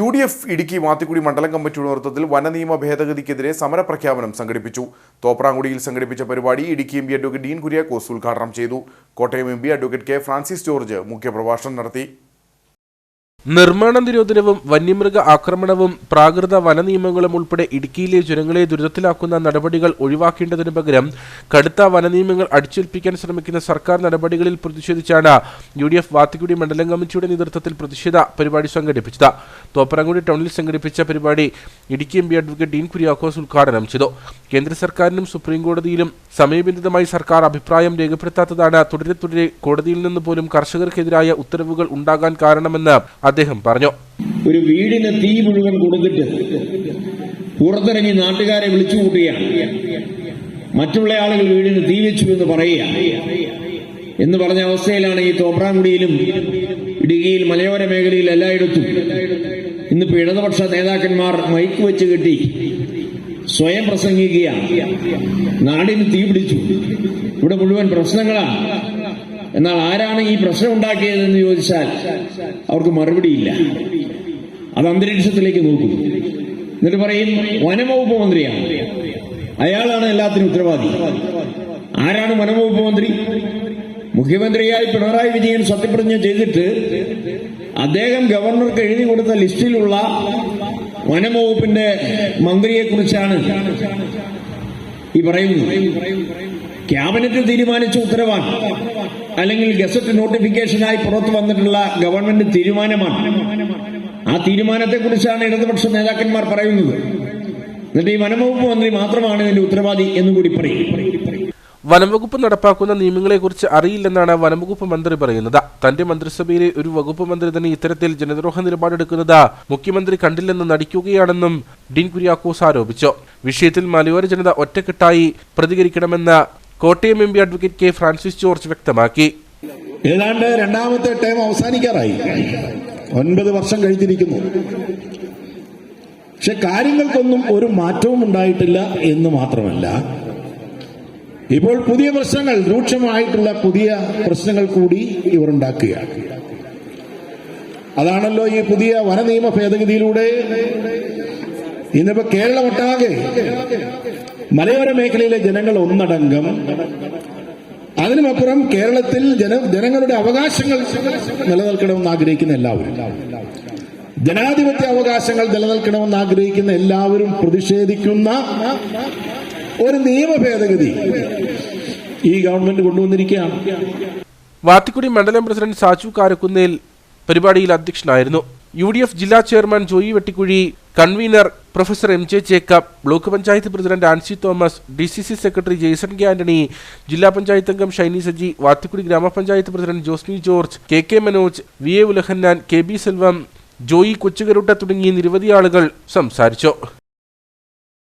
UDF Idukki Vathikudy മണ്ഡലം കമ്മിറ്റിയുടെ നേതൃത്വത്തിൽ വനനിയമ ഭേദഗതിക്കെതിരെ സമരപ്രഖ്യാപനം സംഘടിപ്പിച്ചു. തോപ്രാംകുടിയിൽ സംഘടിപ്പിച്ച പരിപാടി ഇടുക്കി എംപി അഡ്വക്കേറ്റ് ഡീൻ കുര്യാക്കോസ് ഉദ്ഘാടനം ചെയ്തു. Kottayam MP advocate K Francis George മുഖ്യപ്രഭാഷണം നടത്തി. നിർമ്മാണ നിരോധനവും വന്യമൃഗ ആക്രമണവും പ്രാകൃത വനനിയമങ്ങളും ഉൾപ്പെടെ ഇടുക്കിയിലെ ജനങ്ങളെ ദുരിതത്തിലാക്കുന്ന നടപടികൾ ഒഴിവാക്കേണ്ടതിനു പകരം കടുത്ത വനനിയമങ്ങൾ അടിച്ചേൽപ്പിക്കാൻ ശ്രമിക്കുന്ന സർക്കാർ നടപടികളിൽ പ്രതിഷേധിച്ചാണ് UDF വാത്തിക്കുടി മണ്ഡലം കമ്മിറ്റിയുടെ നേതൃത്വത്തിൽ പ്രതിഷേധ പരിപാടി സംഘടിപ്പിച്ചത്. തോപ്രാംകുടി ടൗണിൽ സംഘടിപ്പിച്ച പരിപാടി ഇടുക്കി എംപി അഡ്വക്കേറ്റ് ഡീൻ കുര്യാക്കോസ് ഉദ്ഘാടനം ചെയ്തു. കേന്ദ്ര സർക്കാരിനും സുപ്രീംകോടതിയിലും സമയബന്ധിതമായി സർക്കാർ അഭിപ്രായം രേഖപ്പെടുത്താത്തതാണ് തുടരെ കോടതിയിൽ നിന്ന് പോലും കർഷകർക്കെതിരായ ഉത്തരവുകൾ ഉണ്ടാകാൻ കാരണമെന്ന് അദ്ദേഹം പറഞ്ഞു. ഒരു വീടിന് തീ മുഴുവൻ കൊടുത്തിട്ട് പുറത്തിറങ്ങി നാട്ടുകാരെ വിളിച്ചു കൂട്ടുകയാണ്. മറ്റുള്ള ആളുകൾ വീടിന് തീ വെച്ചു എന്ന് പറയുക എന്ന് പറഞ്ഞ അവസ്ഥയിലാണ് ഈ തോപ്രാംകുടിയിലും ഇടുക്കിയിൽ മലയോര മേഖലയിൽ എല്ലായിടത്തും ഇന്നിപ്പോ ഇടതുപക്ഷ നേതാക്കന്മാർ മൈക്ക് വെച്ച് കെട്ടി സ്വയം പ്രസംഗിക്കുകയാണ്. നാടിന് തീ പിടിച്ചു, ഇവിടെ മുഴുവൻ പ്രശ്നങ്ങളാണ്. എന്നാൽ ആരാണ് ഈ പ്രശ്നം ഉണ്ടാക്കിയതെന്ന് ചോദിച്ചാൽ അവർക്ക് മറുപടിയില്ല. അത് അന്തരീക്ഷത്തിലേക്ക് നോക്കും. എന്നിട്ട് പറയും വനംവകുപ്പ് മന്ത്രിയാണ്, അയാളാണ് എല്ലാത്തിനും ഉത്തരവാദി. ആരാണ് വനംവകുപ്പ് മന്ത്രി? മുഖ്യമന്ത്രിയായി പിണറായി വിജയൻ സത്യപ്രതിജ്ഞ ചെയ്തിട്ട് അദ്ദേഹം ഗവർണർക്ക് എഴുതി കൊടുത്ത ലിസ്റ്റിലുള്ള വനംവകുപ്പിന്റെ മന്ത്രിയെ കുറിച്ചാണ് ഈ പറയുന്നത്. ക്യാബിനറ്റ് തീരുമാനിച്ച ഉത്തരവാണ്, അല്ലെങ്കിൽ ഗസറ്റ് നോട്ടിഫിക്കേഷനായി പുറത്തു വന്നിട്ടുള്ള ഗവൺമെന്റ് തീരുമാനമാണ്. ആ തീരുമാനത്തെ കുറിച്ചാണ് ഇടതുപക്ഷ നേതാക്കന്മാർ പറയുന്നത്. എന്നിട്ട് ഈ വനംവകുപ്പ് മന്ത്രി മാത്രമാണ് ഇതിന്റെ ഉത്തരവാദി എന്നുകൂടി പറയും. വനംവകുപ്പ് നടപ്പാക്കുന്ന നിയമങ്ങളെക്കുറിച്ച് അറിയില്ലെന്നാണ് വനംവകുപ്പ് മന്ത്രി പറയുന്നത്. തന്റെ മന്ത്രിസഭയിലെ ഒരു വകുപ്പ് മന്ത്രി തന്നെ ഇത്തരത്തിൽ ജനദ്രോഹ നിലപാടെടുക്കുന്നത് മുഖ്യമന്ത്രി കണ്ടില്ലെന്ന് നടിക്കുകയാണെന്നും ഡീൻ കുര്യാക്കോസ് ആരോപിച്ചു. വിഷയത്തിൽ മലയോര ജനത ഒറ്റക്കെട്ടായി പ്രതികരിക്കണമെന്ന് Kottayam MP advocate K Francis George വ്യക്തമാക്കി. ഏതാണ്ട് രണ്ടാമത്തെ ടേം അവസാനിക്കാറായി, 9 വർഷം കഴിഞ്ഞിരിക്കുന്നു. പക്ഷെ കാര്യങ്ങൾക്കൊന്നും ഒരു മാറ്റവും ഉണ്ടായിട്ടില്ല എന്ന് മാത്രമല്ല, ഇപ്പോൾ പുതിയ പ്രശ്നങ്ങൾ, രൂക്ഷമായിട്ടുള്ള പുതിയ പ്രശ്നങ്ങൾ കൂടി ഇവർ ഉണ്ടാക്കുകയാണ്. അതാണല്ലോ ഈ പുതിയ വനനിയമ ഭേദഗതിയിലൂടെ ഇന്നിപ്പോ കേരളമൊട്ടാകെ മലയോര മേഖലയിലെ ജനങ്ങൾ ഒന്നടങ്കം, അതിനുമപ്പുറം കേരളത്തിൽ ജനങ്ങളുടെ അവകാശങ്ങൾ നിലനിൽക്കണമെന്ന് ആഗ്രഹിക്കുന്ന എല്ലാവരും, ജനാധിപത്യ അവകാശങ്ങൾ നിലനിൽക്കണമെന്ന് ആഗ്രഹിക്കുന്ന എല്ലാവരും പ്രതിഷേധിക്കുന്ന ഒരു നിയമ ഭേദഗതി ഈ ഗവൺമെന്റ് കൊണ്ടുവന്നിരിക്കുകയാണ്. വാത്തിക്കുടി മണ്ഡലം പ്രസിഡന്റ് സാജു കാരക്കുന്നേൽ പരിപാടിയിൽ അധ്യക്ഷനായിരുന്നു. UDF ജില്ലാ chairman Joy Vettikuzhy, convener professor MJ Jacob, block panchayat president Ancy Thomas, DCC secretary Jaison K Antony, ജില്ലാ പഞ്ചായത്ത് അംഗം ഷൈനി സജി, വാത്തിക്കുടി ഗ്രാമപഞ്ചായത്ത് president Josmi George, KK Manoj, VA Ulahannan, KB Selvam, Joy Kochukarutta തുടങ്ങി നിരവധി ആളുകൾ സംസാരിച്ചു.